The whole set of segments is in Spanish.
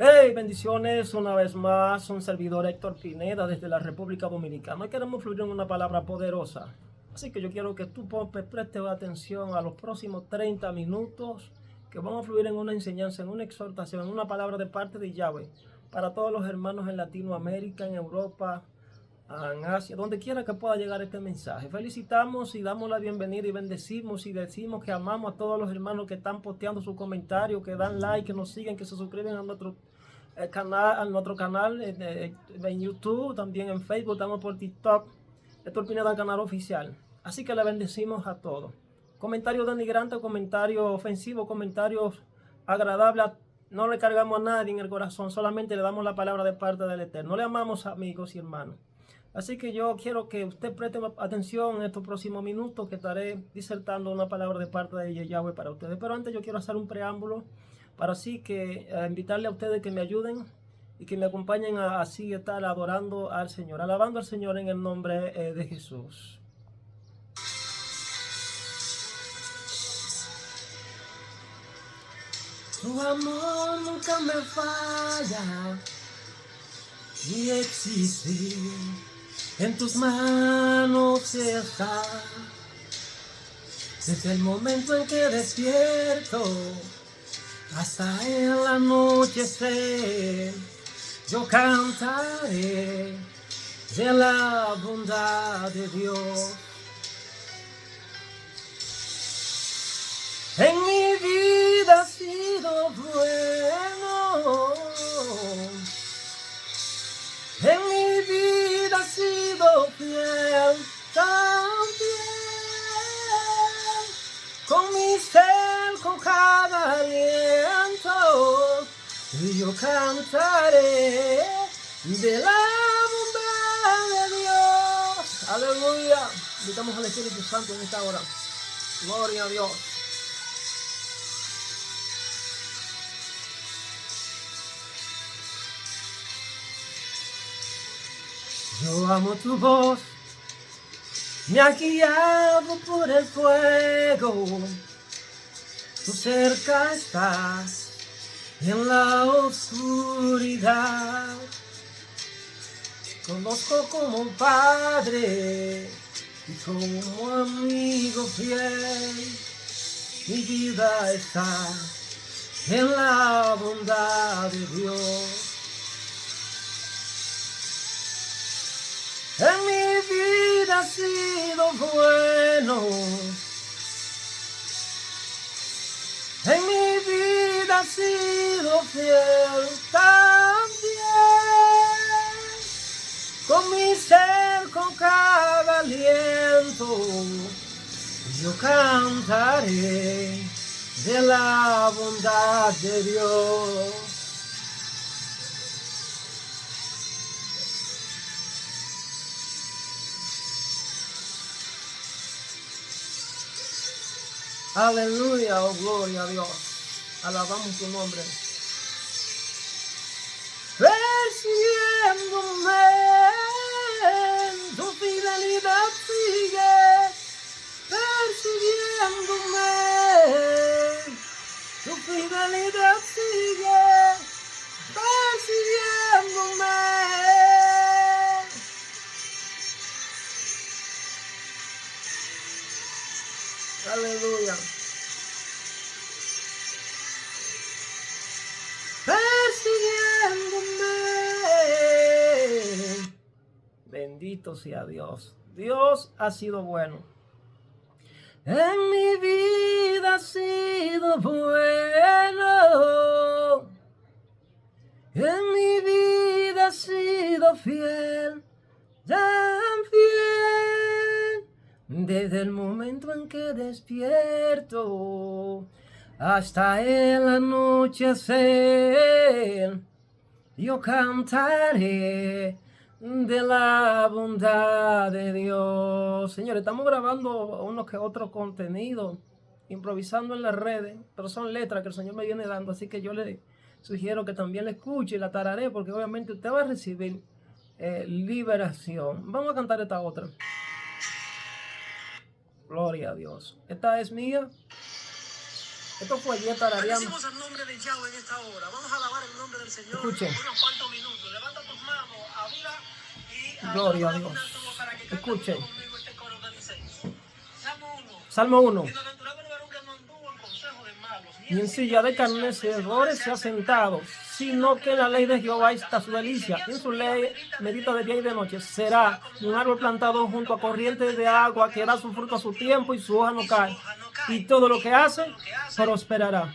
Hey, bendiciones una vez más, un servidor Héctor Pineda desde la República Dominicana. Hoy queremos fluir en una palabra poderosa. Así que yo quiero que tú prestes atención a los próximos 30 minutos que vamos a fluir en una enseñanza, en una exhortación, en una palabra de parte de Yahweh para todos los hermanos en Latinoamérica, en Europa, en Asia, donde quiera que pueda llegar este mensaje. Felicitamos y damos la bienvenida y bendecimos y decimos que amamos a todos los hermanos que están posteando sus comentarios, que dan like, que nos siguen, que se suscriben a nuestro canal en YouTube, también en Facebook, estamos por TikTok. Esto es el canal oficial. Así que le bendecimos a todos. Comentarios denigrantes, comentarios ofensivos, comentarios agradables, no le cargamos a nadie en el corazón, solamente le damos la palabra de parte del Eterno. Le amamos, amigos y hermanos. Así que yo quiero que usted preste atención en estos próximos minutos que estaré disertando una palabra de parte de Yahweh para ustedes. Pero antes yo quiero hacer un preámbulo para así que invitarle a ustedes que me ayuden y que me acompañen a así estar adorando al Señor, alabando al Señor en el nombre de Jesús. Tu amor nunca me falla y existe. En tus manos está, desde el momento en que despierto hasta el anochecer, yo cantaré de la bondad de Dios. En mi vida ha sido bueno, en mi vida ha sido fiel, tan fiel, con mi ser, con cada aliento, y yo cantaré de la bondad de Dios. Aleluya. Invitamos al Espíritu Santo en esta hora. Gloria a Dios. Yo amo tu voz, me ha guiado por el fuego. Tú cerca estás en la oscuridad. Conozco como padre y como amigo fiel. Mi vida está en la bondad de Dios. En mi vida ha sido bueno, en mi vida ha sido fiel, tan fiel, con mi ser, con cada aliento, yo cantaré de la bondad de Dios. Aleluya, oh gloria a Dios. Alabamos tu nombre. Persiguiéndome, tu fidelidad sigue. Persiguiéndome, tu fidelidad sigue. Persiguiéndome. Aleluya. Persiguiéndome. Bendito sea Dios. Dios ha sido bueno. En mi vida ha sido bueno. En mi vida ha sido fiel. Tan fiel. Desde el momento en que despierto hasta el anochecer, yo cantaré de la bondad de Dios. Señores, estamos grabando uno que otro contenido, improvisando en las redes, pero son letras que el Señor me viene dando, así que yo le sugiero que también la escuche y la tararé, porque obviamente usted va a recibir liberación. Vamos a cantar esta otra. Gloria a Dios. Esta es mía. Esto fue ayer tarareando. Bendecimos al nombre de Yahweh en esta hora. Vamos a alabar el nombre del Señor. Escuchen. Unos cuantos minutos. Levanta tus manos, avila y Gloria a Dios. para que Escuchen. conmigo este coro que dice. Salmo 1. Salmo 1. Bienaventurado el varón que no anduvo en consejo de malos, Ni en silla de carnecedores se ha sentado, sino que en la ley de Jehová está su delicia. En su ley medita de día y de noche. Será un árbol plantado junto a corrientes de agua, que da su fruto a su tiempo y su hoja no cae. Y todo lo que hace, prosperará.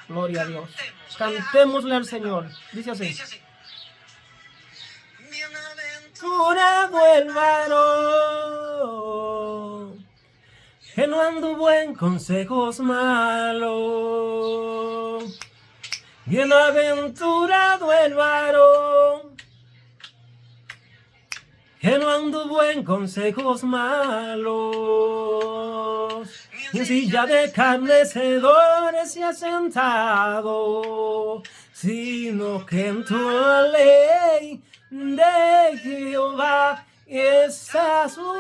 Gloria a Dios. Cantémosle al Señor. Dice así. Bienaventurado el varón que no anduvo en consejos malos. Bienaventurado el varón que no anduvo en consejos malos, ni en silla de carnecedores se ha sentado, sino que en tu ley de Jehová está su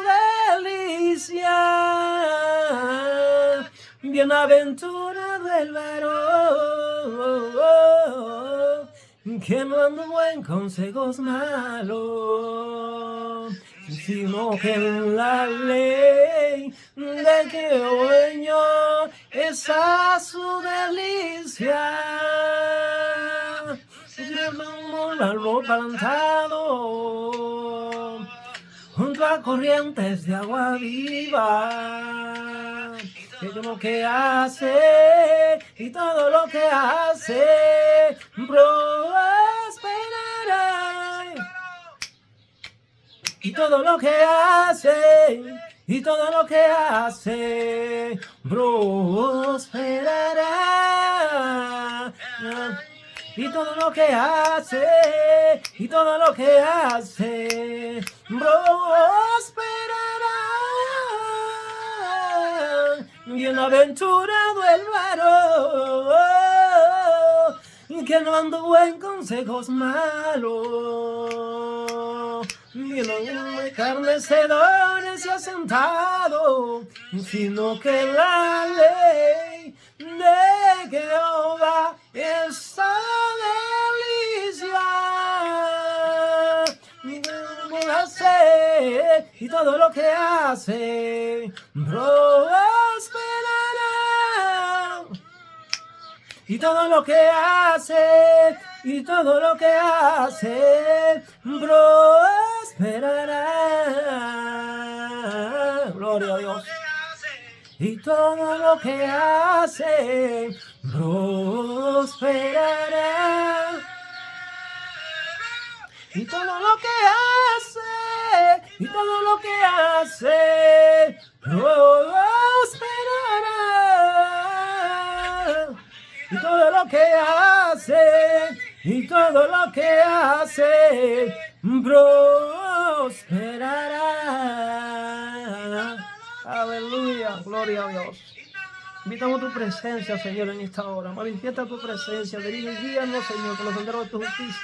delicia. Bienaventurado el varón que no anduvo en consejos malos, sino que en la ley de Jehová está su delicia. Un árbol plantado junto a corrientes de agua viva, que todo lo que hace y todo lo que hace prosperará. Y todo lo que hace y todo lo que hace prosperará. Y todo lo que hace, y todo lo que hace, prosperará. Bienaventurado el varón que no anduvo en consejos malos, ni en carnecedores se ha sentado, sino que en la ley de Jehová está delicia. Y todo lo que hace prosperará. Y todo lo que hace, y todo lo que hace prosperará. Gloria a Dios. Y todo lo que hace prosperará. Y todo lo que hace, y todo lo que hace prosperará. Y todo lo que hace, y todo lo que hace prosperará. Aleluya, gloria a Dios. Invitamos tu presencia, Señor, en esta hora. Manifiesta tu presencia, dirige y guíanos, Señor, por los senderos de tu justicia.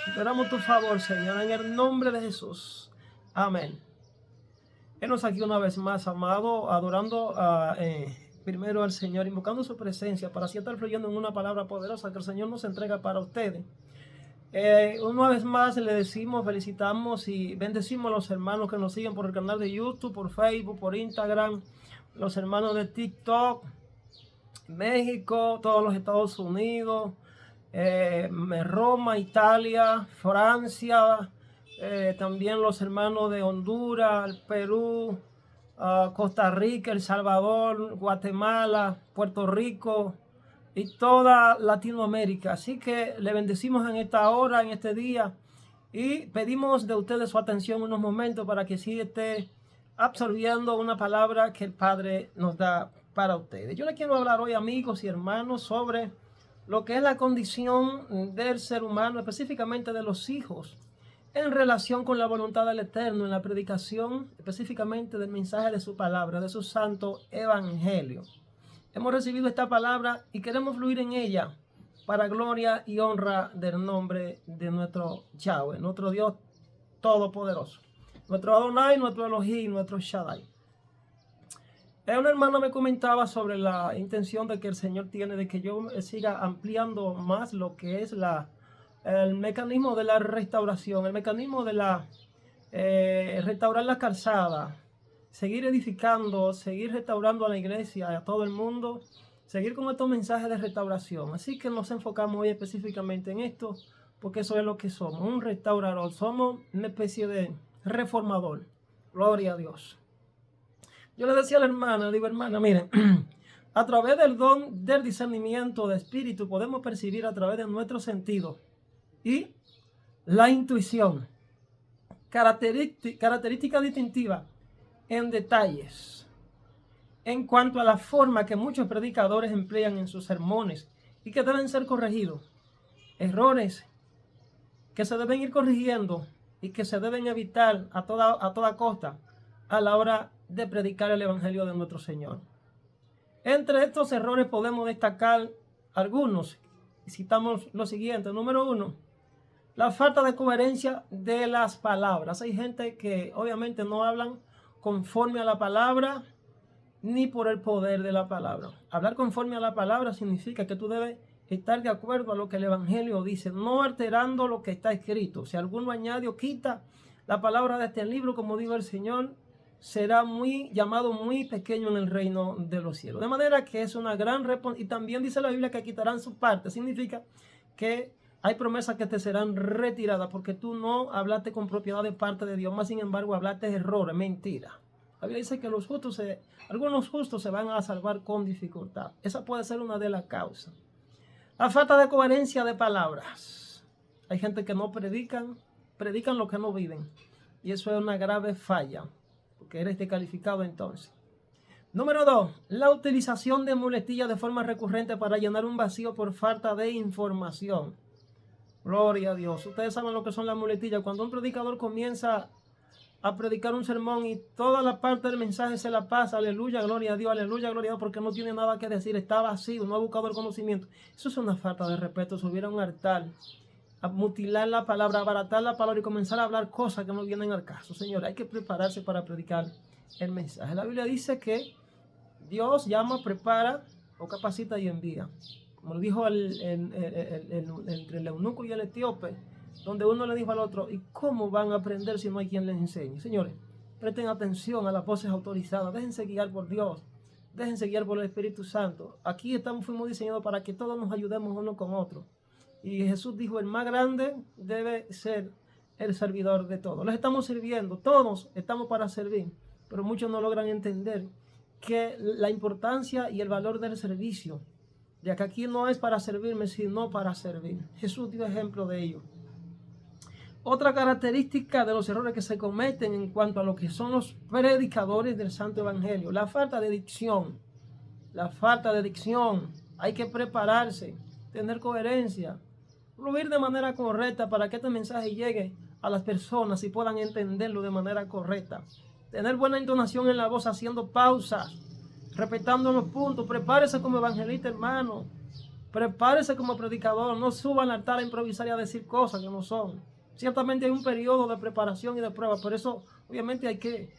Esperamos tu favor, Señor, en el nombre de Jesús. Amén. Enos aquí una vez más, amado, adorando primero al Señor, invocando su presencia para así estar fluyendo en una palabra poderosa que el Señor nos entrega para ustedes. Una vez más le decimos, felicitamos y bendecimos a los hermanos que nos siguen por el canal de YouTube, por Facebook, por Instagram, los hermanos de TikTok, México, todos los Estados Unidos, Roma, Italia, Francia, también los hermanos de Honduras, Perú, Costa Rica, El Salvador, Guatemala, Puerto Rico y toda Latinoamérica. Así que le bendecimos en esta hora, en este día, y pedimos de ustedes su atención unos momentos para que sí esté absorbiendo una palabra que el Padre nos da para ustedes. Yo les quiero hablar hoy, amigos y hermanos, sobre lo que es la condición del ser humano, específicamente de los hijos, en relación con la voluntad del Eterno, en la predicación específicamente del mensaje de su palabra, de su santo evangelio. Hemos recibido esta palabra y queremos fluir en ella para gloria y honra del nombre de nuestro Yahweh, nuestro Dios todopoderoso, nuestro Adonai, nuestro Elohim, nuestro Shaddai. Una hermana me comentaba sobre la intención de que el Señor tiene de que yo siga ampliando más lo que es el mecanismo de la restauración, el mecanismo de restaurar la calzada, seguir edificando, seguir restaurando a la iglesia y a todo el mundo, seguir con estos mensajes de restauración. Así que nos enfocamos hoy específicamente en esto, porque eso es lo que somos, un restaurador, somos una especie de reformador. Gloria a Dios. Yo le decía a la hermana, digo, hermana, miren, a través del don del discernimiento de espíritu podemos percibir a través de nuestros sentidos y la intuición, característica distintiva en detalles en cuanto a la forma que muchos predicadores emplean en sus sermones y que deben ser corregidos, errores que se deben ir corrigiendo y que se deben evitar a toda costa a la hora de predicar el Evangelio de nuestro Señor. Entre estos errores podemos destacar algunos. Citamos lo siguiente. Número 1, la falta de coherencia de las palabras. Hay gente que obviamente no hablan conforme a la palabra ni por el poder de la palabra. Hablar conforme a la palabra significa que tú debes estar de acuerdo a lo que el Evangelio dice, no alterando lo que está escrito. Si alguno añade o quita la palabra de este libro, como dijo el Señor, será llamado muy pequeño en el reino de los cielos. De manera que es una gran responsabilidad. Y también dice la Biblia que quitarán su parte. Significa que hay promesas que te serán retiradas porque tú no hablaste con propiedad de parte de Dios, más sin embargo hablaste de errores, mentiras. La Biblia dice que algunos justos se van a salvar con dificultad. Esa puede ser una de las causas. La falta de coherencia de palabras. Hay gente que no predican lo que no viven. Y eso es una grave falla, porque eres descalificado entonces. Número 2, la utilización de muletillas de forma recurrente para llenar un vacío por falta de información. Gloria a Dios. Ustedes saben lo que son las muletillas. Cuando un predicador comienza a predicar un sermón y toda la parte del mensaje se la pasa, aleluya, gloria a Dios, porque no tiene nada que decir, está vacío, no ha buscado el conocimiento. Eso es una falta de respeto. Subir a un altar, a mutilar la palabra, abaratar la palabra y comenzar a hablar cosas que no vienen al caso. Señor, hay que prepararse para predicar el mensaje. La Biblia dice que Dios llama, prepara o capacita y envía. Como lo dijo entre el eunuco y el etíope, donde uno le dijo al otro, ¿y cómo van a aprender si no hay quien les enseñe? Señores, presten atención a las voces autorizadas, déjense guiar por Dios, déjense guiar por el Espíritu Santo. Aquí fuimos diseñados para que todos nos ayudemos uno con otro. Y Jesús dijo, el más grande debe ser el servidor de todos. Les estamos sirviendo, todos estamos para servir, pero muchos no logran entender que la importancia y el valor del servicio, ya que aquí no es para servirme, sino para servir. Jesús dio ejemplo de ello. Otra característica de los errores que se cometen en cuanto a lo que son los predicadores del Santo Evangelio, la falta de dicción. La falta de dicción. Hay que prepararse, tener coherencia, fluir de manera correcta para que este mensaje llegue a las personas y puedan entenderlo de manera correcta. Tener buena entonación en la voz, haciendo pausas, respetando los puntos. Prepárese como evangelista, hermano. Prepárese como predicador. No suban al altar a improvisar y a decir cosas que no son. Ciertamente hay un periodo de preparación y de prueba, por eso obviamente hay que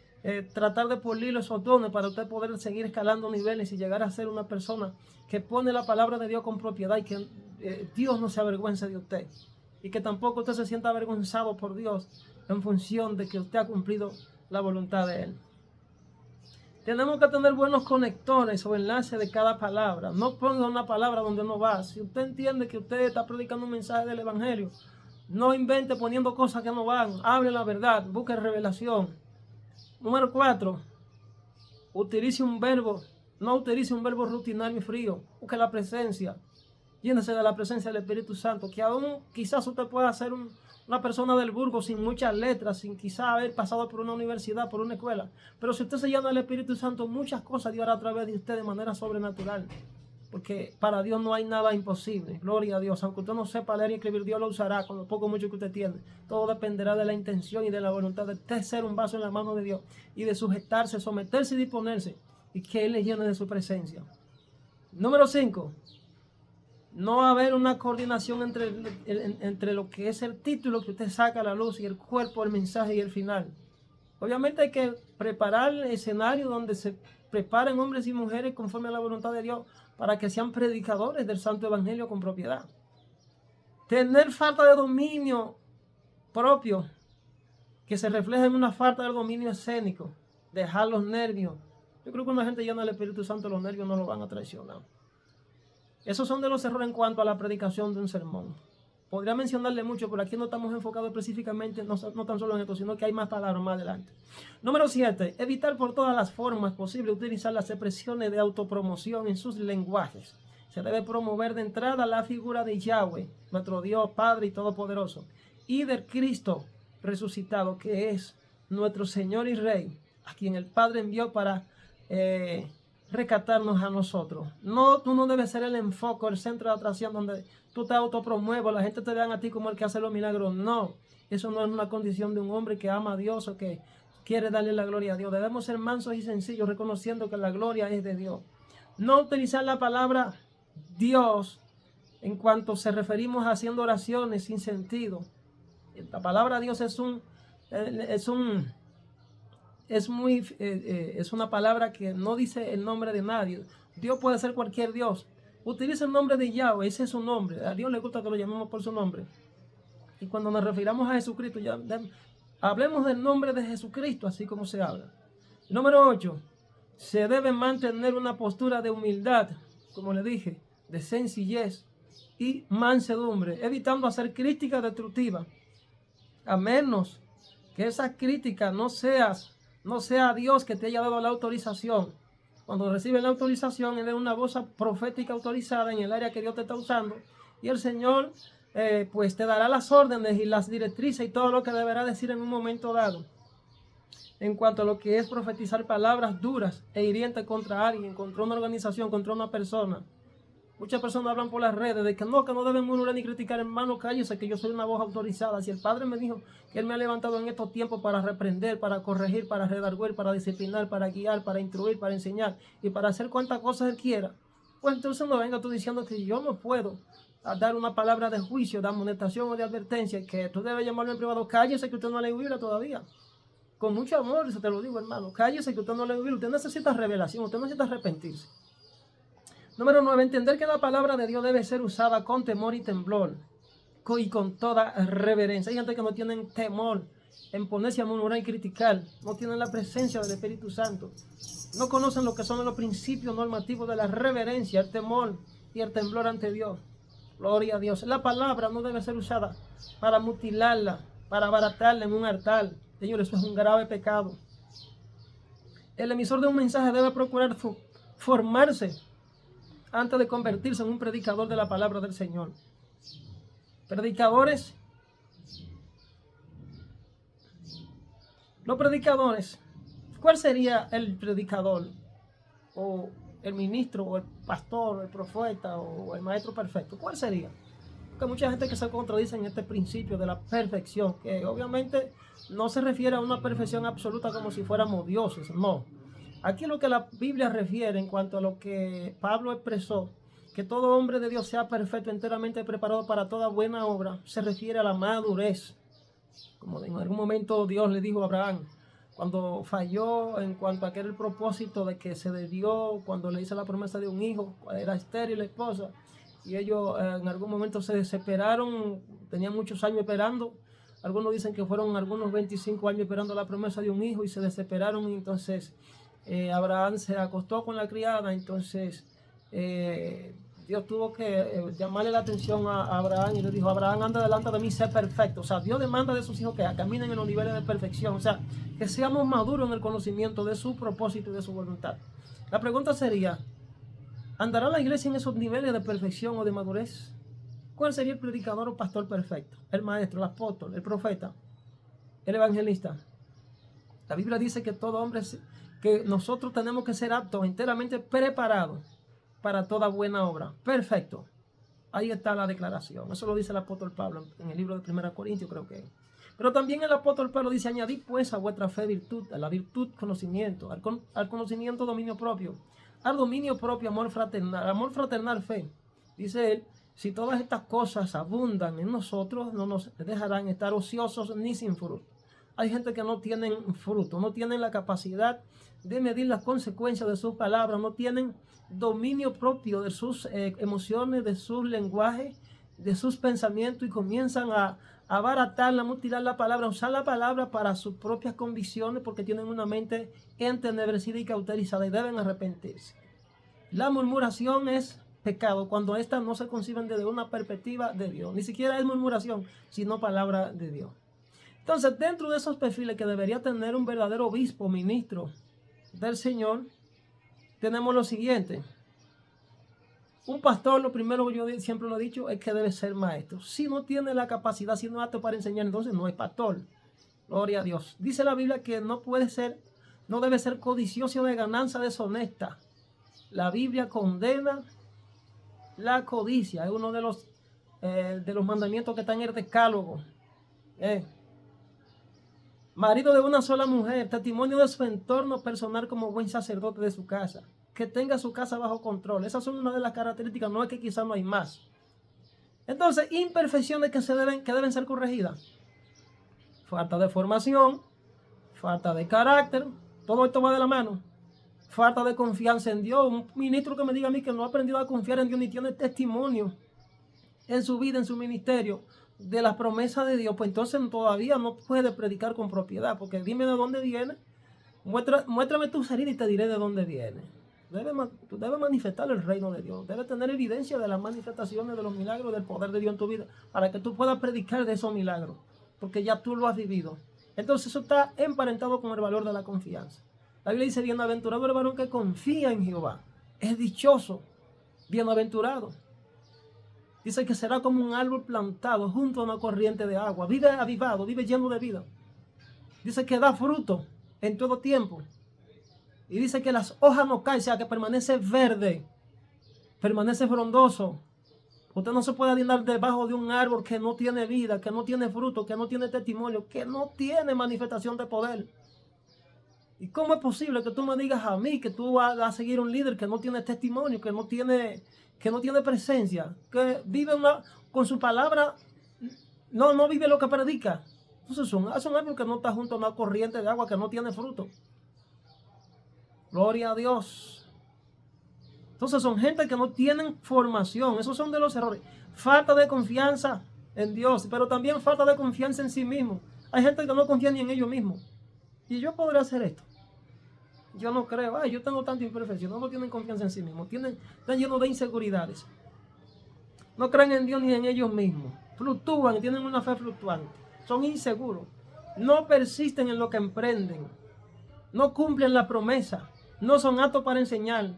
tratar de pulir esos dones para usted poder seguir escalando niveles y llegar a ser una persona que pone la palabra de Dios con propiedad y que Dios no se avergüence de usted y que tampoco usted se sienta avergonzado por Dios en función de que usted ha cumplido la voluntad de Él. Tenemos que tener buenos conectores o enlaces de cada palabra. No ponga una palabra donde no va. Si usted entiende que usted está predicando un mensaje del Evangelio, no invente poniendo cosas que no van. Hable la verdad, busque revelación. Número 4, no utilice un verbo rutinario y frío. Busque la presencia. Llénese de la presencia del Espíritu Santo. Que aún quizás usted pueda ser una persona del burgo sin muchas letras, sin quizás haber pasado por una universidad, por una escuela. Pero si usted se llena del Espíritu Santo, muchas cosas Dios hará a través de usted de manera sobrenatural. Porque para Dios no hay nada imposible. Gloria a Dios. Aunque usted no sepa leer y escribir, Dios lo usará con lo poco o mucho que usted tiene. Todo dependerá de la intención y de la voluntad de usted ser un vaso en la mano de Dios y de sujetarse, someterse y disponerse y que Él le llene de su presencia. Número 5. No haber una coordinación entre lo que es el título que usted saca a la luz y el cuerpo, el mensaje y el final. Obviamente hay que preparar el escenario donde se preparen hombres y mujeres conforme a la voluntad de Dios para que sean predicadores del santo evangelio con propiedad. Tener falta de dominio propio, que se refleja en una falta de dominio escénico, dejar los nervios. Yo creo que una gente llena del Espíritu Santo, los nervios no lo van a traicionar. Esos son de los errores en cuanto a la predicación de un sermón. Podría mencionarle mucho, pero aquí no estamos enfocados específicamente, no tan solo en esto, sino que hay más palabras más adelante. Número 7. Evitar por todas las formas posibles utilizar las expresiones de autopromoción en sus lenguajes. Se debe promover de entrada la figura de Yahweh, nuestro Dios, Padre y Todopoderoso, y del Cristo resucitado, que es nuestro Señor y Rey, a quien el Padre envió para rescatarnos a nosotros. No, tú no debes ser el enfoque, el centro de atracción donde tú te autopromuevas, la gente te vean a ti como el que hace los milagros. No, eso no es una condición de un hombre que ama a Dios o que quiere darle la gloria a Dios. Debemos ser mansos y sencillos, reconociendo que la gloria es de Dios. No utilizar la palabra Dios en cuanto se referimos a haciendo oraciones sin sentido. La palabra Dios es una palabra que no dice el nombre de nadie. Dios puede ser cualquier Dios. Utiliza el nombre de Yahweh, ese es su nombre. A Dios le gusta que lo llamemos por su nombre. Y cuando nos refiramos a Jesucristo, hablemos del nombre de Jesucristo, así como se habla. Número 8. Se debe mantener una postura de humildad, como le dije, de sencillez y mansedumbre, evitando hacer críticas destructivas. A menos que esa crítica no sea Dios que te haya dado la autorización. Cuando recibes la autorización, Él es una voz profética autorizada en el área que Dios te está usando. Y el Señor pues te dará las órdenes y las directrices y todo lo que deberá decir en un momento dado. En cuanto a lo que es profetizar palabras duras e hirientes contra alguien, contra una organización, contra una persona. Muchas personas hablan por las redes de que no deben murmurar ni criticar. Hermano, cállese, que yo soy una voz autorizada. Si el Padre me dijo que Él me ha levantado en estos tiempos para reprender, para corregir, para redarguir, para disciplinar, para guiar, para instruir, para enseñar y para hacer cuantas cosas Él quiera, pues entonces no venga tú diciendo que yo no puedo dar una palabra de juicio, de amonestación o de advertencia, que tú debes llamarme en privado. Cállese, que usted no ha leído Biblia todavía. Con mucho amor, se te lo digo, hermano. Cállese, que usted no ha leído Biblia. Usted necesita revelación, usted necesita arrepentirse. Número 9. Entender que la palabra de Dios debe ser usada con temor y temblor y con toda reverencia. Hay gente que no tienen temor en ponerse a murmurar y criticar. No tienen la presencia del Espíritu Santo. No conocen lo que son los principios normativos de la reverencia, el temor y el temblor ante Dios. Gloria a Dios. La palabra no debe ser usada para mutilarla, para abaratarla en un altar. Señores, eso es un grave pecado. El emisor de un mensaje debe procurar formarse antes de convertirse en un predicador de la palabra del Señor. Los predicadores, ¿cuál sería el predicador? O el ministro, o el pastor, o el profeta, o el maestro perfecto. ¿Cuál sería? Porque hay mucha gente que se contradice en este principio de la perfección, que obviamente no se refiere a una perfección absoluta como si fuéramos dioses, no. Aquí lo que la Biblia refiere en cuanto a lo que Pablo expresó, que todo hombre de Dios sea perfecto, enteramente preparado para toda buena obra, se refiere a la madurez. Como en algún momento Dios le dijo a Abraham, cuando falló en cuanto a que era el propósito de que se debió, cuando le hizo la promesa de un hijo, era estéril la esposa, y ellos en algún momento se desesperaron, tenían muchos años esperando. Algunos dicen que fueron algunos 25 años esperando la promesa de un hijo y se desesperaron, y entonces Abraham se acostó con la criada. Entonces Dios tuvo que llamarle la atención a Abraham y le dijo: Abraham, anda delante de mí, sé perfecto. O sea, Dios demanda de sus hijos que caminen en los niveles de perfección, o sea, que seamos maduros en el conocimiento de su propósito y de su voluntad. La pregunta sería: ¿andará la iglesia en esos niveles de perfección o de madurez? ¿Cuál sería el predicador o pastor perfecto? El maestro, el apóstol, el profeta, el evangelista. La Biblia dice que todo hombre, que nosotros tenemos que ser aptos, enteramente preparados para toda buena obra. Perfecto. Ahí está la declaración. Eso lo dice el apóstol Pablo en el libro de 1 Corintios, creo que es. Pero también el apóstol Pablo dice: añadid pues a vuestra fe virtud, a la virtud conocimiento, al conocimiento dominio propio, al dominio propio amor fraternal fe. Dice él: si todas estas cosas abundan en nosotros, no nos dejarán estar ociosos ni sin fruto. Hay gente que no tienen fruto, no tienen la capacidad de medir las consecuencias de sus palabras, no tienen dominio propio de sus emociones, de sus lenguajes, de sus pensamientos, y comienzan a abaratarla, a mutilar la palabra, a usar la palabra para sus propias convicciones, porque tienen una mente entenebrecida y cauterizada y deben arrepentirse. La murmuración es pecado cuando éstas no se conciben desde una perspectiva de Dios. Ni siquiera es murmuración, sino palabra de Dios. Entonces, dentro de esos perfiles que debería tener un verdadero obispo, ministro del Señor, tenemos lo siguiente. Un pastor, lo primero que yo siempre lo he dicho, es que debe ser maestro. Si no tiene la capacidad, si no es apto para enseñar, entonces no es pastor. Gloria a Dios. Dice la Biblia que no debe ser codicioso de ganancia deshonesta. La Biblia condena la codicia. Es uno de los mandamientos que está en el decálogo. Marido de una sola mujer, testimonio de su entorno personal como buen sacerdote de su casa, que tenga su casa bajo control. Esas son una de las características, no es que quizás no hay más. Entonces, imperfecciones que deben ser corregidas. Falta de formación, falta de carácter, todo esto va de la mano. Falta de confianza en Dios. Un ministro que me diga a mí que no ha aprendido a confiar en Dios ni tiene testimonio en su vida, en su ministerio, de las promesas de Dios, pues entonces todavía no puede predicar con propiedad, porque dime de dónde viene, muéstrame tus heridas y te diré de dónde viene. Tú debes manifestar el reino de Dios, debes tener evidencia de las manifestaciones de los milagros, del poder de Dios en tu vida, para que tú puedas predicar de esos milagros, porque ya tú lo has vivido. Entonces eso está emparentado con el valor de la confianza. La Biblia dice: bienaventurado el varón que confía en Jehová, es dichoso, bienaventurado. Dice que será como un árbol plantado junto a una corriente de agua. Vive avivado, vive lleno de vida. Dice que da fruto en todo tiempo. Y dice que las hojas no caen, o sea que permanece verde, permanece frondoso. Usted no se puede adivinar debajo de un árbol que no tiene vida, que no tiene fruto, que no tiene testimonio, que no tiene manifestación de poder. ¿Y cómo es posible que tú me digas a mí que tú vas a seguir un líder que no tiene testimonio, que no tiene presencia, que vive con su palabra, no vive lo que predica? Entonces es un árbol que no está junto a una corriente de agua, que no tiene fruto. Gloria a Dios. Entonces son gente que no tienen formación. Esos son de los errores. Falta de confianza en Dios, pero también falta de confianza en sí mismo. Hay gente que no confía ni en ellos mismos. Y yo podré hacer esto. Yo no creo. Yo tengo tanta imperfección. No tienen confianza en sí mismos. Están llenos de inseguridades. No creen en Dios ni en ellos mismos. Fluctúan, tienen una fe fluctuante. Son inseguros. No persisten en lo que emprenden. No cumplen la promesa. No son aptos para enseñar.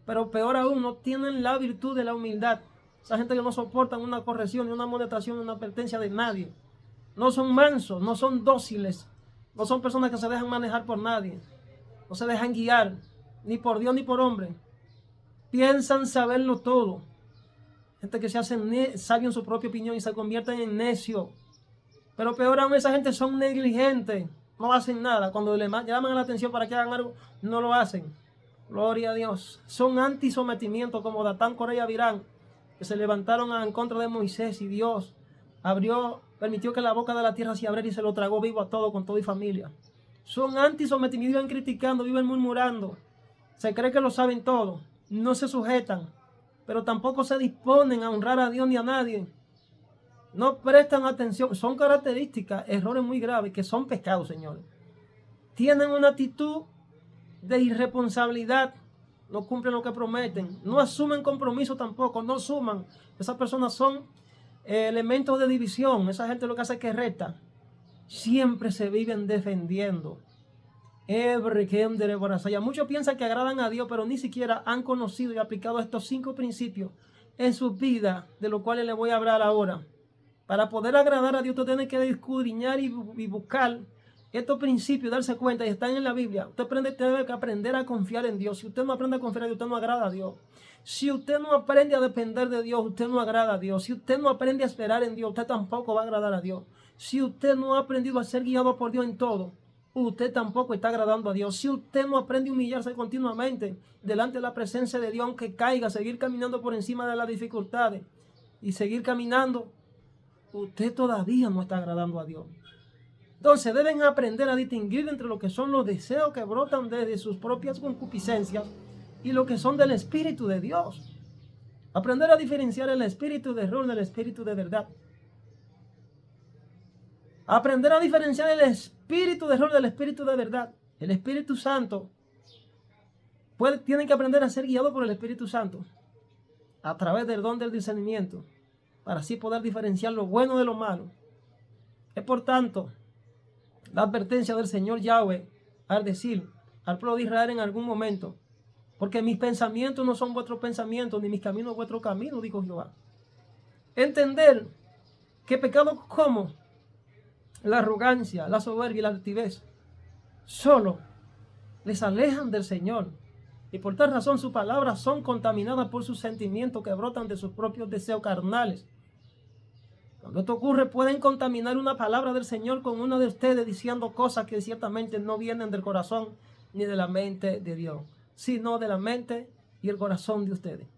Pero peor aún, no tienen la virtud de la humildad. Esa gente que no soportan una corrección, ni una amonestación, ni una advertencia de nadie. No son mansos, no son dóciles. No son personas que se dejan manejar por nadie. No se dejan guiar, ni por Dios ni por hombre. Piensan saberlo todo. Gente que se hace sabio en su propia opinión y se convierten en necio. Pero peor aún, esa gente son negligentes. No hacen nada. Cuando le llaman la atención para que hagan algo, no lo hacen. Gloria a Dios. Son antisometimiento, como Datán, Coré y Abirán, que se levantaron en contra de Moisés, y Dios permitió que la boca de la tierra se abriera y se lo tragó vivo a todo, con todo y familia. Son antisometimientos, viven criticando, viven murmurando. Se cree que lo saben todo. No se sujetan, pero tampoco se disponen a honrar a Dios ni a nadie. No prestan atención. Son características, errores muy graves, que son pecados, señores. Tienen una actitud de irresponsabilidad. No cumplen lo que prometen. No asumen compromiso tampoco. No suman. Esas personas son elementos de división. Esa gente lo que hace es que resta. Siempre se viven defendiendo. Muchos piensan que agradan a Dios, pero ni siquiera han conocido y aplicado estos 5 principios en sus vidas, de los cuales les voy a hablar ahora. Para poder agradar a Dios, usted tiene que escudriñar y buscar estos principios, darse cuenta, y están en la Biblia. Usted debe que aprender a confiar en Dios. Si usted no aprende a confiar en Dios, usted no agrada a Dios. Si usted no aprende a depender de Dios, usted no agrada a Dios. Si usted no aprende a esperar en Dios, usted tampoco va a agradar a Dios. Si usted no ha aprendido a ser guiado por Dios en todo, usted tampoco está agradando a Dios. Si usted no aprende a humillarse continuamente delante de la presencia de Dios, aunque caiga, seguir caminando por encima de las dificultades y seguir caminando, usted todavía no está agradando a Dios. Entonces deben aprender a distinguir entre lo que son los deseos que brotan desde sus propias concupiscencias y lo que son del Espíritu de Dios. Aprender a diferenciar el espíritu de error del espíritu de verdad. Aprender a diferenciar el espíritu de error del espíritu de verdad. El Espíritu Santo tiene que aprender a ser guiado por el Espíritu Santo a través del don del discernimiento, para así poder diferenciar lo bueno de lo malo. Es por tanto la advertencia del Señor Yahweh al decir al pueblo de Israel en algún momento: porque mis pensamientos no son vuestros pensamientos, ni mis caminos vuestros caminos, dijo Jehová. Entender que pecados como la arrogancia, la soberbia y la altivez solo les alejan del Señor, y por tal razón sus palabras son contaminadas por sus sentimientos que brotan de sus propios deseos carnales. Cuando esto ocurre, pueden contaminar una palabra del Señor con una de ustedes diciendo cosas que ciertamente no vienen del corazón ni de la mente de Dios, sino de la mente y el corazón de ustedes.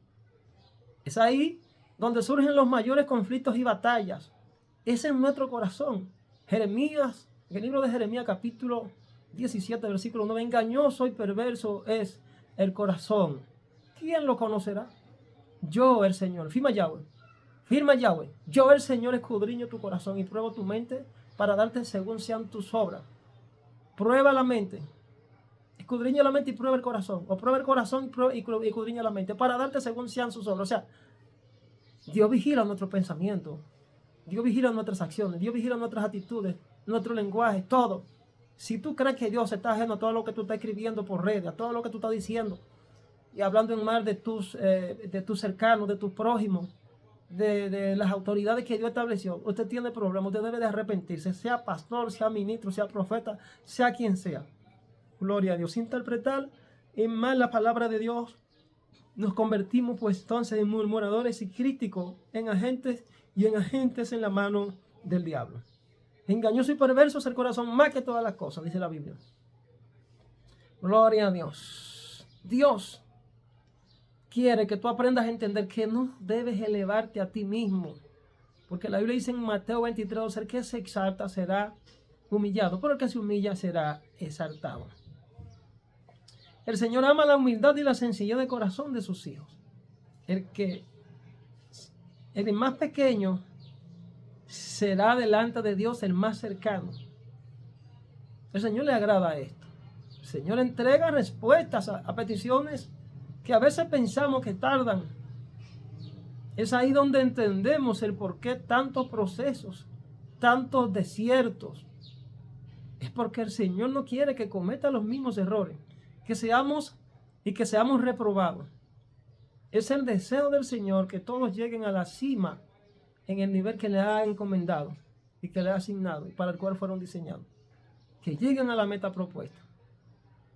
Es ahí donde surgen los mayores conflictos y batallas. Es en nuestro corazón. Jeremías, en el libro de Jeremías capítulo 17, versículo 9, engañoso y perverso es el corazón. ¿Quién lo conocerá? Yo, el Señor. Firma Yahweh. Firma Yahweh. Yo, el Señor, escudriño tu corazón y pruebo tu mente para darte según sean tus obras. Prueba la mente. Escudriña la mente y prueba el corazón. O prueba el corazón y escudriña la mente para darte según sean sus obras. O sea, Dios vigila nuestro pensamiento. Dios vigila nuestras acciones. Dios vigila nuestras actitudes, nuestro lenguaje, todo. Si tú crees que Dios está ajeno a todo lo que tú estás escribiendo por redes, a todo lo que tú estás diciendo y hablando en mal de tus cercanos, de tus prójimos, de las autoridades que Dios estableció, usted tiene problemas, usted debe de arrepentirse, sea pastor, sea ministro, sea profeta, sea quien sea. Gloria a Dios. Interpretar en mal la palabra de Dios, nos convertimos pues entonces en murmuradores y críticos, en agentes en la mano del diablo. Engañoso y perverso es el corazón más que todas las cosas, dice la Biblia. Gloria a Dios. Dios quiere que tú aprendas a entender que no debes elevarte a ti mismo. Porque la Biblia dice en Mateo 23, el que se exalta será humillado, pero el que se humilla será exaltado. El Señor ama la humildad y la sencillez de corazón de sus hijos. El más pequeño será delante de Dios el más cercano. El Señor le agrada esto. El Señor entrega respuestas a peticiones que a veces pensamos que tardan. Es ahí donde entendemos el por qué tantos procesos, tantos desiertos. Es porque el Señor no quiere que cometa los mismos errores, que seamos reprobados. Es el deseo del Señor que todos lleguen a la cima en el nivel que le ha encomendado y que le ha asignado y para el cual fueron diseñados. Que lleguen a la meta propuesta.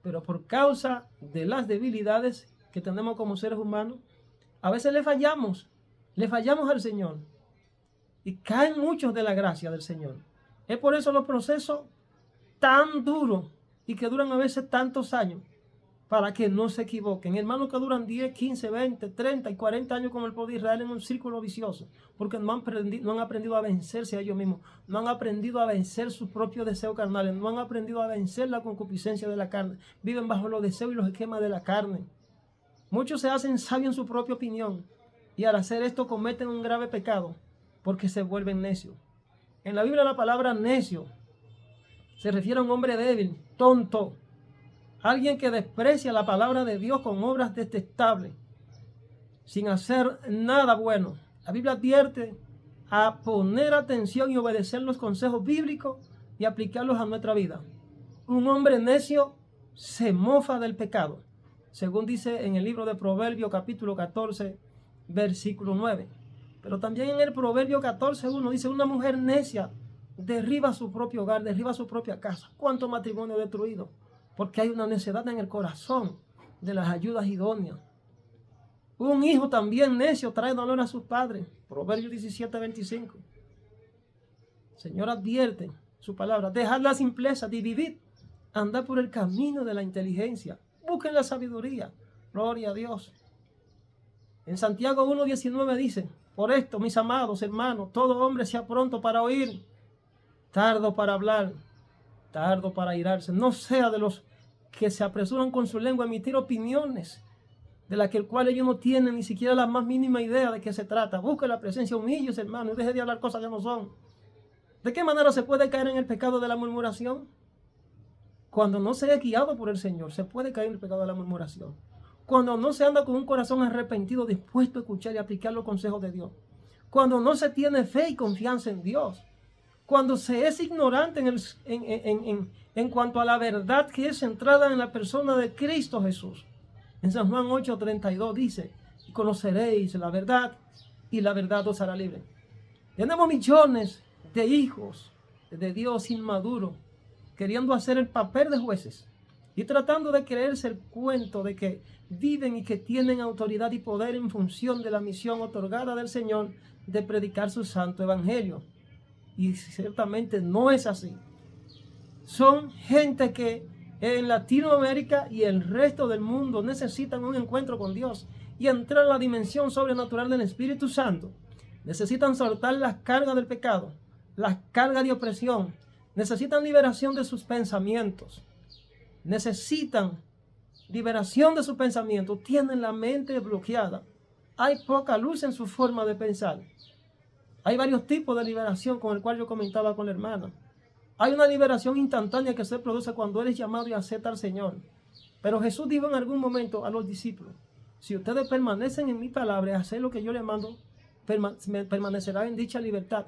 Pero por causa de las debilidades que tenemos como seres humanos, a veces le fallamos al Señor y caen muchos de la gracia del Señor. Es por eso los procesos tan duros y que duran a veces tantos años, para que no se equivoquen. Hermanos que duran 10, 15, 20, 30 y 40 años como el pueblo de Israel en un círculo vicioso, porque no han aprendido a vencerse a ellos mismos, no han aprendido a vencer sus propios deseos carnales, no han aprendido a vencer la concupiscencia de la carne, viven bajo los deseos y los esquemas de la carne. Muchos se hacen sabios en su propia opinión y al hacer esto cometen un grave pecado, porque se vuelven necios. En la Biblia la palabra necio se refiere a un hombre débil, tonto, alguien que desprecia la palabra de Dios con obras detestables, sin hacer nada bueno. La Biblia advierte a poner atención y obedecer los consejos bíblicos y aplicarlos a nuestra vida. Un hombre necio se mofa del pecado, según dice en el libro de Proverbios capítulo 14, versículo 9. Pero también en el Proverbio 14:1 dice: una mujer necia derriba su propio hogar, derriba su propia casa. ¿Cuánto matrimonio destruido? Porque hay una necedad en el corazón de las ayudas idóneas. Un hijo también necio trae dolor a sus padres. Proverbios 17:25. Señor advierte su palabra: dejad la simpleza y vivid, andad por el camino de la inteligencia, busquen la sabiduría. Gloria a Dios. En Santiago 1:19 dice: por esto, mis amados hermanos, todo hombre sea pronto para oír, tardo para hablar, tardo para airarse. No sea de los que se apresuran con su lengua a emitir opiniones de las que el cual ellos no tienen ni siquiera la más mínima idea de qué se trata. Busque la presencia, humíllese, hermano, y deje de hablar cosas que no son. ¿De qué manera se puede caer en el pecado de la murmuración? Cuando no se es guiado por el Señor, se puede caer en el pecado de la murmuración. Cuando no se anda con un corazón arrepentido, dispuesto a escuchar y aplicar los consejos de Dios. Cuando no se tiene fe y confianza en Dios. Cuando se es ignorante en cuanto a la verdad que es centrada en la persona de Cristo Jesús. En San Juan 8:32 dice, y conoceréis la verdad y la verdad os hará libre. Tenemos millones de hijos de Dios inmaduros queriendo hacer el papel de jueces y tratando de creerse el cuento de que viven y que tienen autoridad y poder en función de la misión otorgada del Señor de predicar su santo evangelio. Y ciertamente no es así. Son gente que en Latinoamérica y el resto del mundo necesitan un encuentro con Dios y entrar a la dimensión sobrenatural del Espíritu Santo. Necesitan soltar las cargas del pecado, las cargas de opresión. Necesitan liberación de sus pensamientos. Necesitan liberación de sus pensamientos. Tienen la mente bloqueada. Hay poca luz en su forma de pensar. Hay varios tipos de liberación con el cual yo comentaba con la hermana. Hay una liberación instantánea que se produce cuando eres llamado y acepta al Señor. Pero Jesús dijo en algún momento a los discípulos, si ustedes permanecen en mi palabra y hacen lo que yo les mando, permanecerán en dicha libertad.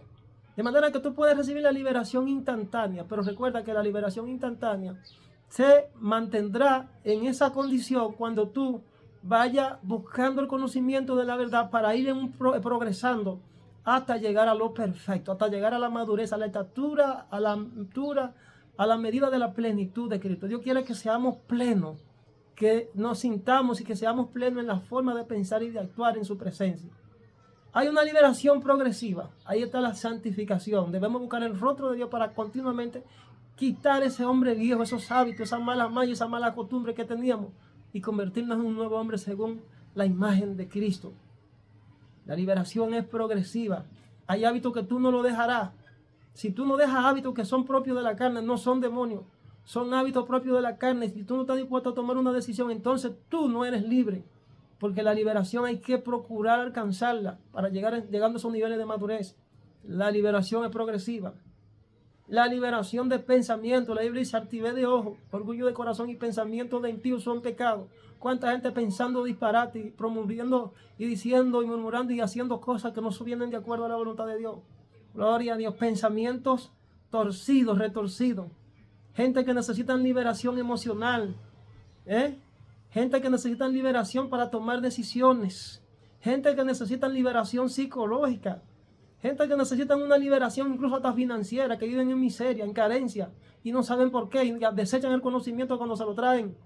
De manera que tú puedes recibir la liberación instantánea, pero recuerda que la liberación instantánea se mantendrá en esa condición cuando tú vayas buscando el conocimiento de la verdad para ir progresando hasta llegar a lo perfecto, hasta llegar a la madurez, a la estatura, a la altura, a la medida de la plenitud de Cristo. Dios quiere que seamos plenos, que nos sintamos y que seamos plenos en la forma de pensar y de actuar en su presencia. Hay una liberación progresiva. Ahí está la santificación. Debemos buscar el rostro de Dios para continuamente quitar ese hombre viejo, esos hábitos, esas malas mañas, esas malas costumbres que teníamos y convertirnos en un nuevo hombre según la imagen de Cristo. La liberación es progresiva. Hay hábitos que tú no lo dejarás. Si tú no dejas hábitos que son propios de la carne, no son demonios, son hábitos propios de la carne. Si tú no estás dispuesto a tomar una decisión, entonces tú no eres libre. Porque la liberación hay que procurar alcanzarla para llegando a esos niveles de madurez. La liberación es progresiva. La liberación de pensamiento, la Biblia dice, altivez de ojo, orgullo de corazón y pensamiento de impío son pecados. ¿Cuánta gente pensando disparate y promoviendo y diciendo y murmurando y haciendo cosas que no vienen de acuerdo a la voluntad de Dios? Gloria a Dios. Pensamientos torcidos, retorcidos. Gente que necesita liberación emocional. Gente que necesita liberación para tomar decisiones. Gente que necesita liberación psicológica. Gente que necesita una liberación incluso hasta financiera, que viven en miseria, en carencia, y no saben por qué, y desechan el conocimiento cuando se lo traen.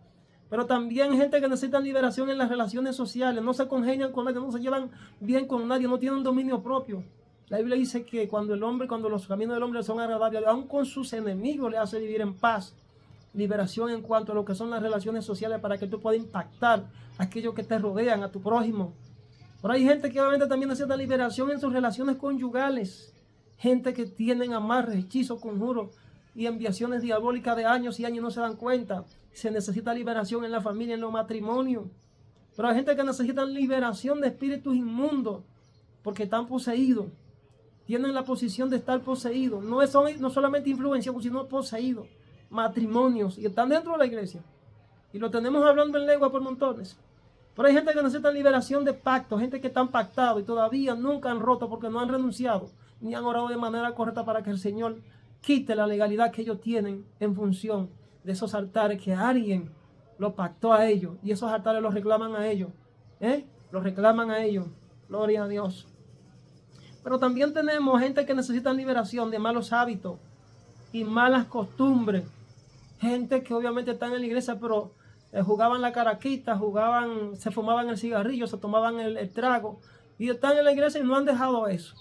Pero también gente que necesita liberación en las relaciones sociales, no se congenian con nadie, no se llevan bien con nadie, no tienen dominio propio. La Biblia dice que cuando los caminos del hombre son agradables, aun con sus enemigos le hace vivir en paz. Liberación en cuanto a lo que son las relaciones sociales para que tú puedas impactar a aquellos que te rodean, a tu prójimo. Pero hay gente que obviamente también necesita liberación en sus relaciones conyugales. Gente que tienen amarres, hechizos, conjuros y enviaciones diabólicas de años y años y no se dan cuenta. Se necesita liberación en la familia, en los matrimonios. Pero hay gente que necesita liberación de espíritus inmundos porque están poseídos. Tienen la posición de estar poseídos. No solamente influenciados, sino poseídos. Matrimonios y están dentro de la iglesia. Y lo tenemos hablando en lengua por montones. Pero hay gente que necesita liberación de pactos, gente que están pactados y todavía nunca han roto porque no han renunciado ni han orado de manera correcta para que el Señor quite la legalidad que ellos tienen en función de esos altares que alguien lo pactó a ellos y esos altares los reclaman a ellos. Los reclaman a ellos. Gloria a Dios. Pero también tenemos gente que necesita liberación de malos hábitos y malas costumbres. Gente que obviamente está en la iglesia, pero jugaban la caraquita, se fumaban el cigarrillo, se tomaban el trago. Y están en la iglesia y no han dejado eso.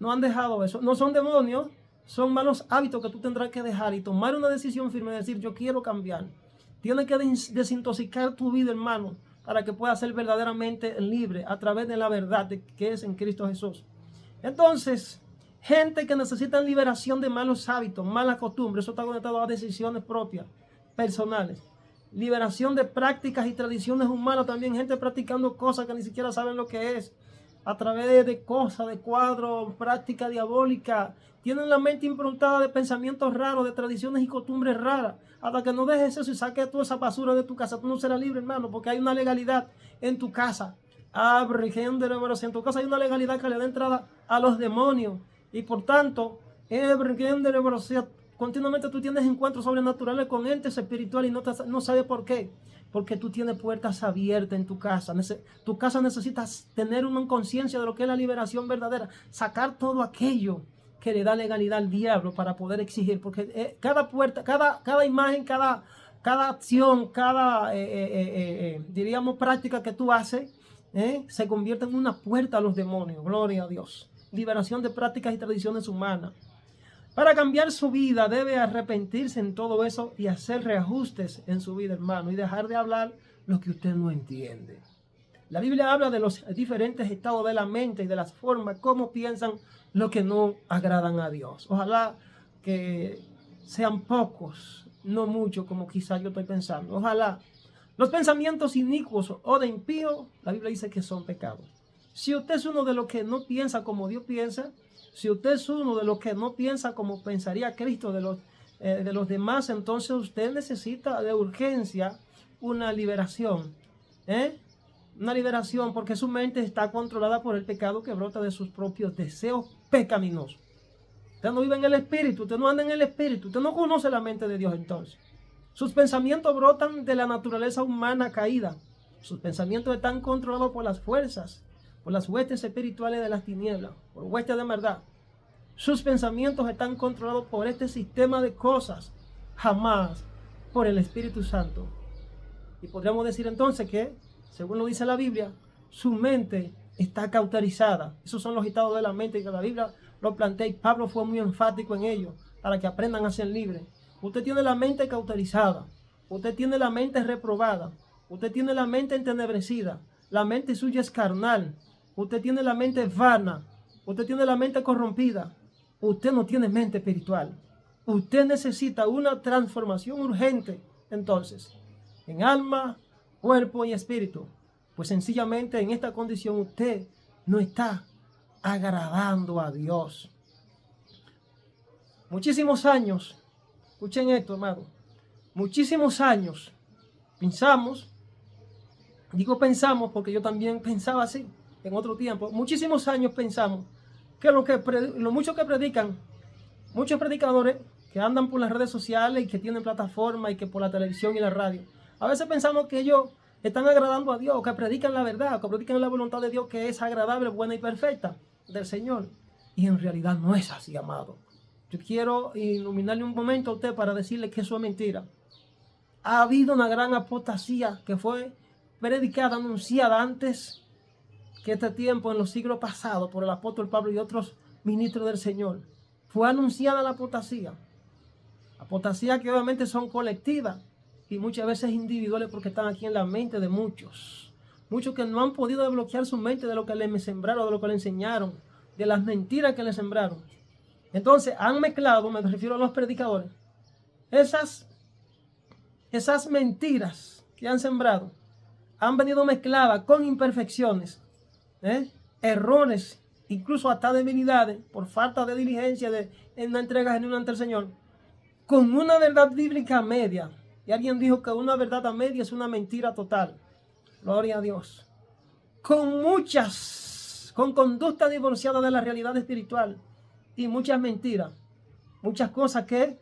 No han dejado eso. No son demonios, son malos hábitos que tú tendrás que dejar y tomar una decisión firme de decir, yo quiero cambiar. Tienes que desintoxicar tu vida, hermano, para que puedas ser verdaderamente libre a través de la verdad que es en Cristo Jesús. Entonces, Gente que necesita liberación de malos hábitos, malas costumbres. Eso está conectado a decisiones propias, personales. Liberación de prácticas y tradiciones humanas. También gente practicando cosas que ni siquiera saben lo que es. A través de cosas, de cuadros, práctica diabólica. Tienen la mente improntada de pensamientos raros, de tradiciones y costumbres raras. Hasta que no dejes eso y saques toda esa basura de tu casa, tú no serás libre, hermano, porque hay una legalidad en tu casa. En tu casa hay una legalidad que le da entrada a los demonios. Y por tanto, continuamente tú tienes encuentros sobrenaturales con entes espirituales y no sabes por qué. Porque tú tienes puertas abiertas en tu casa. Tu casa necesita tener una conciencia de lo que es la liberación verdadera. Sacar todo aquello que le da legalidad al diablo para poder exigir. Porque cada puerta, cada imagen, cada acción, diríamos práctica que tú haces, se convierte en una puerta a los demonios. Gloria a Dios. Liberación de prácticas y tradiciones humanas. Para cambiar su vida debe arrepentirse en todo eso y hacer reajustes en su vida, hermano, y dejar de hablar lo que usted no entiende. La Biblia habla de los diferentes estados de la mente y de las formas como piensan lo que no agradan a Dios. Ojalá que sean pocos, no muchos como quizás yo estoy pensando. Ojalá. Los pensamientos inicuos o de impío, la Biblia dice que son pecados. Si usted es uno de los que no piensa como Dios piensa, si usted es uno de los que no piensa como pensaría Cristo de los demás, entonces usted necesita de urgencia una liberación. Una liberación porque su mente está controlada por el pecado que brota de sus propios deseos pecaminosos. Usted no vive en el Espíritu, usted no anda en el Espíritu, usted no conoce la mente de Dios entonces. Sus pensamientos brotan de la naturaleza humana caída. Sus pensamientos están controlados por las fuerzas, por las huestes espirituales de las tinieblas, por huestes de maldad. Sus pensamientos están controlados por este sistema de cosas, jamás por el Espíritu Santo. Y podríamos decir entonces que, según lo dice la Biblia, su mente está cauterizada. Esos son los estados de la mente que la Biblia lo plantea y Pablo fue muy enfático en ello, para que aprendan a ser libres. Usted tiene la mente cauterizada, usted tiene la mente reprobada, usted tiene la mente entenebrecida, la mente suya es carnal, usted tiene la mente vana, usted tiene la mente corrompida, usted no tiene mente espiritual. Usted necesita una transformación urgente, entonces, en alma, cuerpo y espíritu. Pues sencillamente en esta condición usted no está agradando a Dios. Muchísimos años, escuchen esto, hermano, muchísimos años pensamos, digo pensamos porque yo también pensaba así en otro tiempo, muchísimos años pensamos que lo mucho que predican, muchos predicadores que andan por las redes sociales y que tienen plataforma y que por la televisión y la radio, a veces pensamos que ellos están agradando a Dios, que predican la verdad, que predican la voluntad de Dios que es agradable, buena y perfecta del Señor. Y en realidad no es así, amado. Yo quiero iluminarle un momento a usted para decirle que eso es mentira. Ha habido una gran apostasía que fue predicada, anunciada antes que este tiempo, en los siglos pasados, por el apóstol Pablo y otros ministros del Señor. Fue anunciada la apostasía. Apostasía que obviamente son colectivas y muchas veces individuales porque están aquí en la mente de muchos. Muchos que no han podido desbloquear su mente de lo que les sembraron, de lo que le enseñaron, de las mentiras que les sembraron. Entonces han mezclado, me refiero a los predicadores, esas mentiras que han sembrado, han venido mezcladas con imperfecciones, errores, incluso hasta debilidades, por falta de diligencia en una entrega genuina ante el Señor, con una verdad bíblica media. Y alguien dijo que una verdad a media es una mentira total. Gloria a Dios. Con conducta divorciada de la realidad espiritual y muchas mentiras. Muchas cosas que,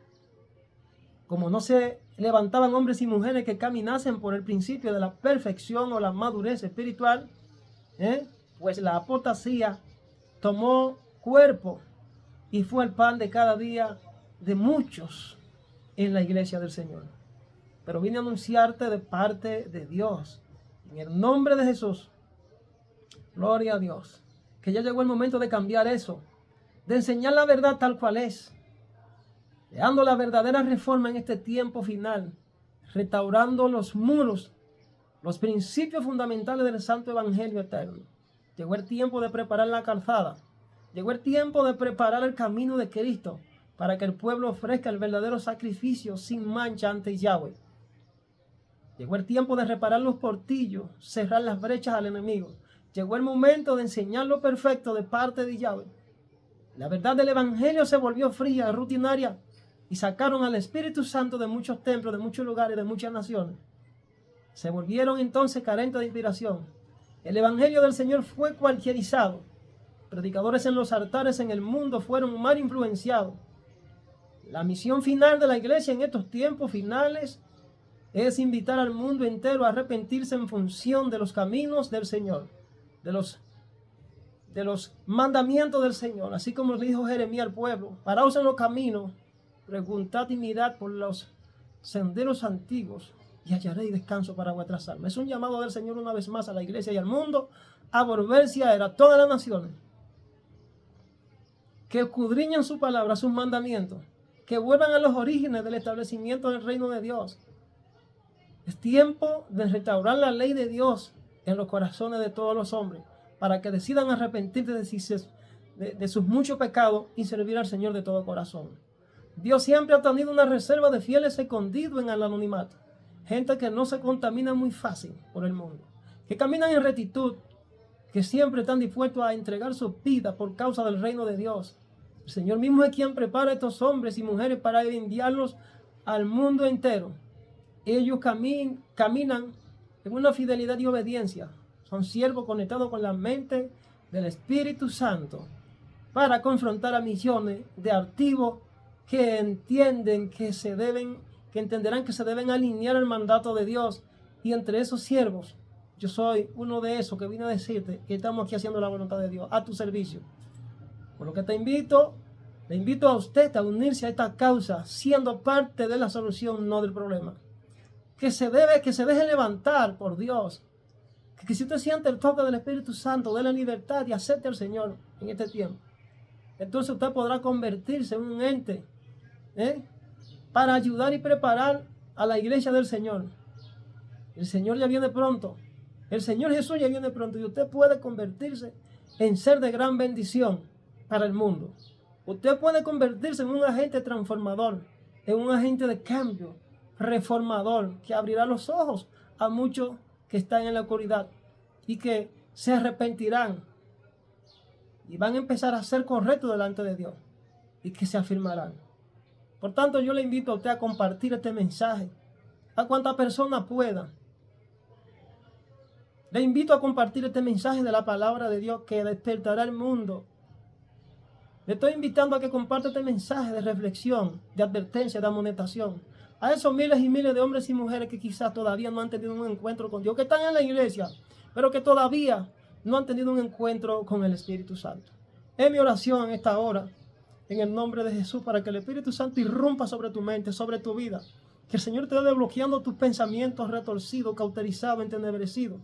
como no se levantaban hombres y mujeres que caminasen por el principio de la perfección o la madurez espiritual, pues la apostasía tomó cuerpo y fue el pan de cada día de muchos en la iglesia del Señor. Pero vine a anunciarte de parte de Dios, en el nombre de Jesús, gloria a Dios, que ya llegó el momento de cambiar eso, de enseñar la verdad tal cual es, creando la verdadera reforma en este tiempo final, restaurando los muros, los principios fundamentales del santo evangelio eterno. Llegó el tiempo de preparar la calzada, Llegó el tiempo de preparar el camino de Cristo para que el pueblo ofrezca el verdadero sacrificio sin mancha ante Yahweh. Llegó el tiempo de reparar los portillos, cerrar las brechas al enemigo. Llegó el momento de enseñar lo perfecto de parte de Yahweh. La verdad del Evangelio se volvió fría, rutinaria, y sacaron al Espíritu Santo de muchos templos, de muchos lugares, de muchas naciones. Se volvieron entonces carentes de inspiración. El Evangelio del Señor fue cualquierizado. Predicadores en los altares en el mundo fueron mal influenciados. La misión final de la iglesia en estos tiempos finales es invitar al mundo entero a arrepentirse en función de los caminos del Señor, de los mandamientos del Señor, así como le dijo Jeremías al pueblo: paraos en los caminos, preguntad y mirad por los senderos antiguos y hallaréis descanso para vuestras almas. Es un llamado del Señor una vez más a la iglesia y al mundo a volverse a él, a todas las naciones, que escudriñen su palabra, sus mandamientos, que vuelvan a los orígenes del establecimiento del reino de Dios. Es tiempo de restaurar la ley de Dios en los corazones de todos los hombres, para que decidan arrepentirse de sus muchos pecados y servir al Señor de todo corazón. Dios siempre ha tenido una reserva de fieles escondidos en el anonimato. Gente que no se contamina muy fácil por el mundo, que caminan en rectitud, que siempre están dispuestos a entregar su vida por causa del reino de Dios. El Señor mismo es quien prepara a estos hombres y mujeres para enviarlos al mundo entero. Ellos caminan en una fidelidad y obediencia. Son siervos conectados con la mente del Espíritu Santo para confrontar a millones de altivos que entenderán que se deben alinear al mandato de Dios. Y entre esos siervos, yo soy uno de esos que vine a decirte que estamos aquí haciendo la voluntad de Dios a tu servicio. Por lo que le invito a usted a unirse a esta causa, siendo parte de la solución, no del problema. Que se deje levantar por Dios. Que si usted siente el toque del Espíritu Santo, de la libertad y acepte al Señor en este tiempo, entonces usted podrá convertirse en un ente para ayudar y preparar a la iglesia del Señor. El Señor ya viene pronto. El Señor Jesús ya viene pronto y usted puede convertirse en ser de gran bendición para el mundo. Usted puede convertirse en un agente transformador, en un agente de cambio, reformador, que abrirá los ojos a muchos que están en la oscuridad y que se arrepentirán y van a empezar a ser correctos delante de Dios y que se afirmarán. Por tanto, yo le invito a usted a compartir este mensaje a cuanta persona pueda. Le invito a compartir este mensaje de la palabra de Dios que despertará el mundo. Le estoy invitando a que comparta este mensaje de reflexión, de advertencia, de amonestación a esos miles y miles de hombres y mujeres que quizás todavía no han tenido un encuentro con Dios, que están en la iglesia, pero que todavía no han tenido un encuentro con el Espíritu Santo. Es mi oración en esta hora, en el nombre de Jesús, para que el Espíritu Santo irrumpa sobre tu mente, sobre tu vida. Que el Señor te dé desbloqueando tus pensamientos retorcidos, cauterizados, entenebrecidos.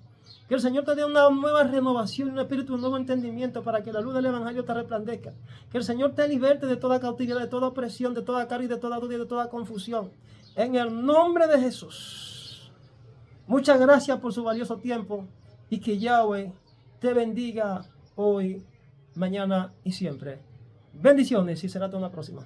Que el Señor te dé una nueva renovación, un espíritu, un nuevo entendimiento para que la luz del Evangelio te resplandezca. Que el Señor te liberte de toda cautividad, de toda opresión, de toda carga y de toda duda y de toda confusión. En el nombre de Jesús. Muchas gracias por su valioso tiempo y que Yahweh te bendiga hoy, mañana y siempre. Bendiciones y será hasta una próxima.